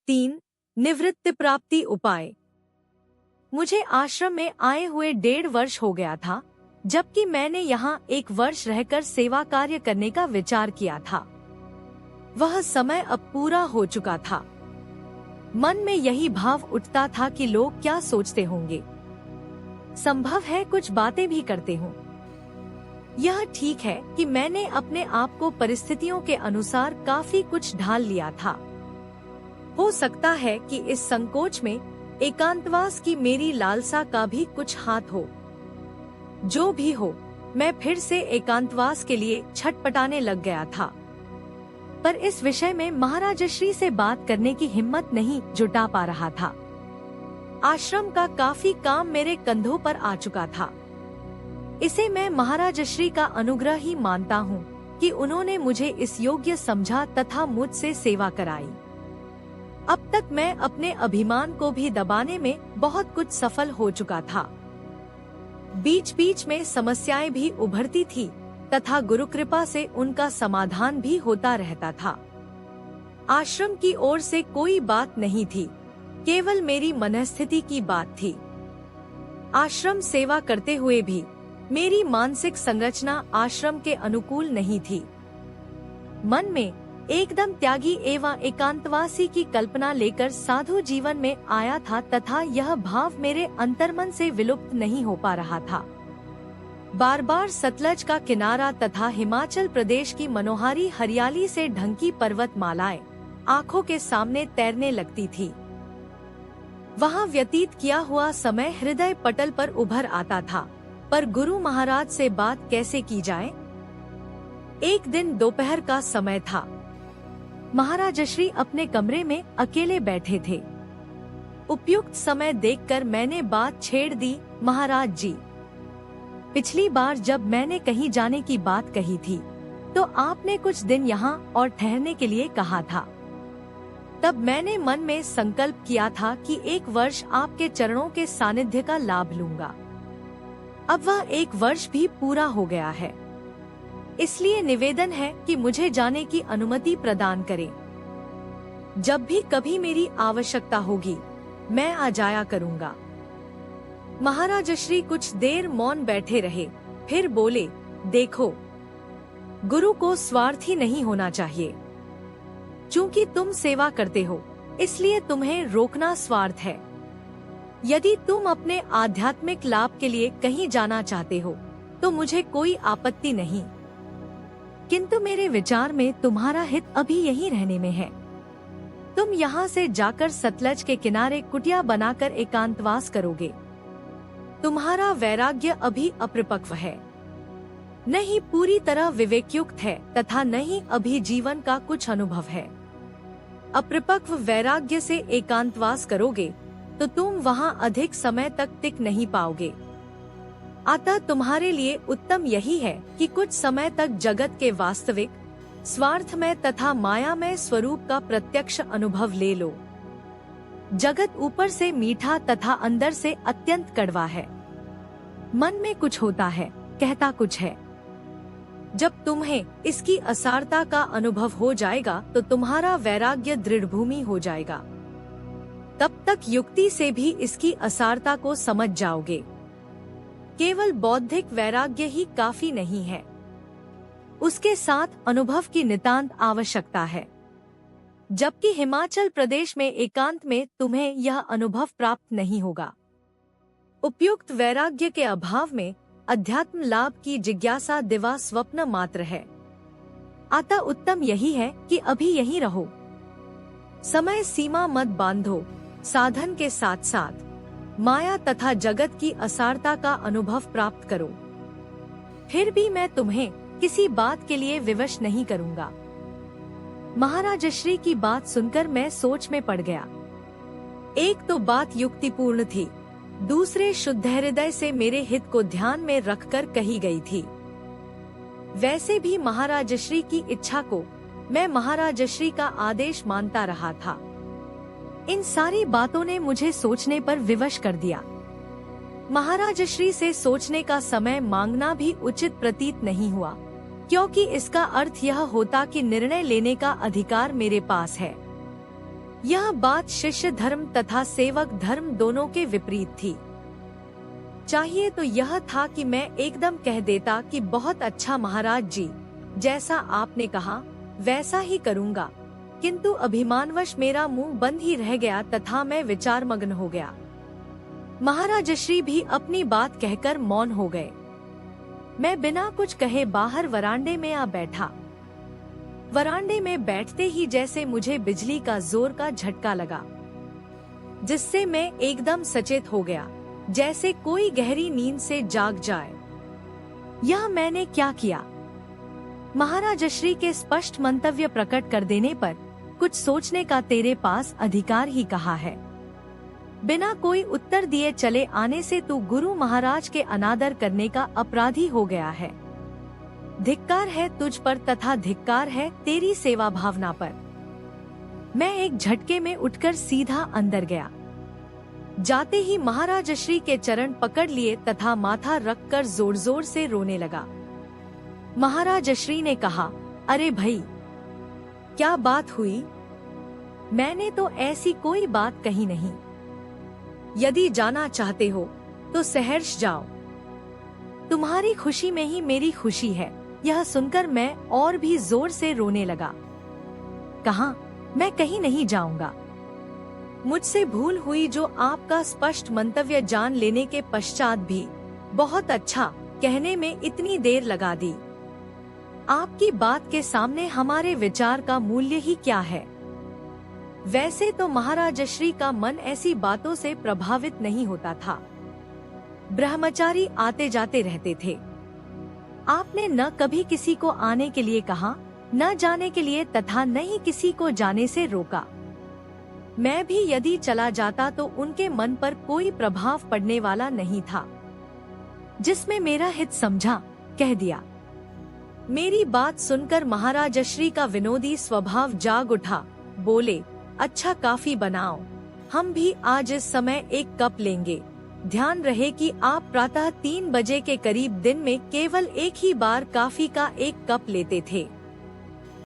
3. निवृत्ति प्राप्ति उपाय। मुझे आश्रम में आए हुए 1.5 वर्ष हो गया था, जबकि मैंने यहाँ 1 वर्ष रहकर सेवा कार्य करने का विचार किया था। वह समय अब पूरा हो चुका था। मन में यही भाव उठता था कि लोग क्या सोचते होंगे। संभव है कुछ बातें भी करते हों। यह ठीक है कि मैंने अपने आप को परिस्थितियों के अनुसार काफी कुछ ढाल लिया था। हो सकता है कि इस संकोच में एकांतवास की मेरी लालसा का भी कुछ हाथ हो। जो भी हो, मैं फिर से एकांतवास के लिए छटपटाने लग गया था, पर इस विषय में महाराजश्री से बात करने की हिम्मत नहीं जुटा पा रहा था। आश्रम का काफी काम मेरे कंधों पर आ चुका था। इसे मैं महाराजश्री का अनुग्रह ही मानता हूँ कि उन्होंने मुझे इस योग्य समझा तथा मुझसे सेवा कराई। अब तक मैं अपने अभिमान को भी दबाने में बहुत कुछ सफल हो चुका था। बीच बीच में समस्याएं भी उभरती थी तथा गुरु कृपा से उनका समाधान भी होता रहता था। आश्रम की ओर से कोई बात नहीं थी, केवल मेरी मनस्थिति की बात थी। आश्रम सेवा करते हुए भी मेरी मानसिक संरचना आश्रम के अनुकूल नहीं थी। मन में एकदम त्यागी एवं एकांतवासी की कल्पना लेकर साधु जीवन में आया था तथा यह भाव मेरे अंतर्मन से विलुप्त नहीं हो पा रहा था। बार बार सतलज का किनारा तथा हिमाचल प्रदेश की मनोहारी हरियाली से ढंकी पर्वतमालाएं आंखों के सामने तैरने लगती थी। वहाँ व्यतीत किया हुआ समय हृदय पटल पर उभर आता था, पर गुरु महाराज से बात कैसे की जाए। एक दिन दोपहर का समय था। महाराजश्री अपने कमरे में अकेले बैठे थे। उपयुक्त समय देखकर मैंने बात छेड़ दी, महाराज जी, पिछली बार जब मैंने कहीं जाने की बात कही थी तो आपने कुछ दिन यहाँ और ठहरने के लिए कहा था। तब मैंने मन में संकल्प किया था कि 1 वर्ष आपके चरणों के सानिध्य का लाभ लूंगा। अब वह 1 वर्ष भी पूरा हो गया है, इसलिए निवेदन है कि मुझे जाने की अनुमति प्रदान करें। जब भी कभी मेरी आवश्यकता होगी मैं आ जाया करूंगा। महाराजश्री कुछ देर मौन बैठे रहे, फिर बोले, देखो, गुरु को स्वार्थी नहीं होना चाहिए। चूंकि तुम सेवा करते हो, इसलिए तुम्हें रोकना स्वार्थ है। यदि तुम अपने आध्यात्मिक लाभ के लिए कहीं जाना चाहते हो तो मुझे कोई आपत्ति नहीं, किंतु मेरे विचार में तुम्हारा हित अभी यहीं रहने में है। तुम यहाँ से जाकर सतलज के किनारे कुटिया बनाकर एकांतवास करोगे। तुम्हारा वैराग्य अभी अपरिपक्व है, न ही पूरी तरह विवेकयुक्त है तथा न ही अभी जीवन का कुछ अनुभव है। अपरिपक्व वैराग्य से एकांतवास करोगे तो तुम वहाँ अधिक समय तक टिक नहीं पाओगे। अतः तुम्हारे लिए उत्तम यही है कि कुछ समय तक जगत के वास्तविक, स्वार्थमय तथा मायामय स्वरूप का प्रत्यक्ष अनुभव ले लो। जगत ऊपर से मीठा तथा अंदर से अत्यंत कड़वा है। मन में कुछ होता है, कहता कुछ है। जब तुम्हें इसकी असारता का अनुभव हो जाएगा तो तुम्हारा वैराग्य दृढ़ भूमि हो जाएगा। तब तक युक्ति से भी इसकी असारता को समझ जाओगे। केवल बौद्धिक वैराग्य ही काफी नहीं है, उसके साथ अनुभव की नितांत आवश्यकता है। जबकि हिमाचल प्रदेश में एकांत में तुम्हें यह अनुभव प्राप्त नहीं होगा। उपयुक्त वैराग्य के अभाव में अध्यात्म लाभ की जिज्ञासा दिवा स्वप्न मात्र है। अतः उत्तम यही है कि अभी यहीं रहो। समय सीमा मत बांधो। साधन के साथ साथ माया तथा जगत की असारता का अनुभव प्राप्त करो। फिर भी मैं तुम्हें किसी बात के लिए विवश नहीं करूंगा। महाराजश्री की बात सुनकर मैं सोच में पड़ गया। एक तो बात युक्तिपूर्ण थी, दूसरे शुद्ध हृदय से मेरे हित को ध्यान में रखकर कही गई थी। वैसे भी महाराजश्री की इच्छा को मैं महाराजश्री का आदेश मानता रहा था। इन सारी बातों ने मुझे सोचने पर विवश कर दिया। महाराजश्री से सोचने का समय मांगना भी उचित प्रतीत नहीं हुआ, क्योंकि इसका अर्थ यह होता कि निर्णय लेने का अधिकार मेरे पास है। यह बात शिष्य धर्म तथा सेवक धर्म दोनों के विपरीत थी। चाहिए तो यह था कि मैं एकदम कह देता कि बहुत अच्छा महाराज जी, जैसा आपने कहा वैसा ही करूँगा, किंतु अभिमानवश मेरा मुंह बंद ही रह गया तथा मैं विचारमग्न हो गया। महाराज श्री भी अपनी बात कहकर मौन हो गए। मैं बिना कुछ कहे बाहर वरांडे में आ बैठा। वरांडे में बैठते ही जैसे मुझे बिजली का जोर का झटका लगा, जिससे मैं एकदम सचेत हो गया, जैसे कोई गहरी नींद से जाग जाए। यह मैंने क्या किया? महाराज श्री के स्पष्ट मंतव्य प्रकट कर देने पर कुछ सोचने का तेरे पास अधिकार ही कहा है। बिना कोई उत्तर दिए चले आने से तू गुरु महाराज के अनादर करने का अपराधी हो गया है। धिक्कार है तुझ पर तथा धिक्कार है तेरी सेवा भावना पर। मैं एक झटके में उठकर सीधा अंदर गया। जाते ही महाराज श्री के चरण पकड़ लिए तथा माथा रखकर जोर जोर से रोने लगा। महाराज श्री ने कहा, अरे भाई, क्या बात हुई? मैंने तो ऐसी कोई बात कही नहीं। यदि जाना चाहते हो तो सहर्ष जाओ। तुम्हारी खुशी में ही मेरी खुशी है। यह सुनकर मैं और भी जोर से रोने लगा। कहा, मैं कहीं नहीं जाऊंगा। मुझसे भूल हुई जो आपका स्पष्ट मंतव्य जान लेने के पश्चात भी बहुत अच्छा कहने में इतनी देर लगा दी। आपकी बात के सामने हमारे विचार का मूल्य ही क्या है? वैसे तो महाराज श्री का मन ऐसी बातों से प्रभावित नहीं होता था। ब्रह्मचारी आते जाते रहते थे। आपने न कभी किसी को आने के लिए कहा, न जाने के लिए तथा न ही किसी को जाने से रोका। मैं भी यदि चला जाता तो उनके मन पर कोई प्रभाव पड़ने वाला नहीं था। जिसमें मेरा हित समझा, कह दिया। मेरी बात सुनकर महाराज श्री का विनोदी स्वभाव जाग उठा। बोले, अच्छा काफी बनाओ, हम भी आज इस समय एक कप लेंगे। ध्यान रहे कि आप प्रातः 3 बजे के करीब दिन में केवल एक ही बार काफी का एक कप लेते थे।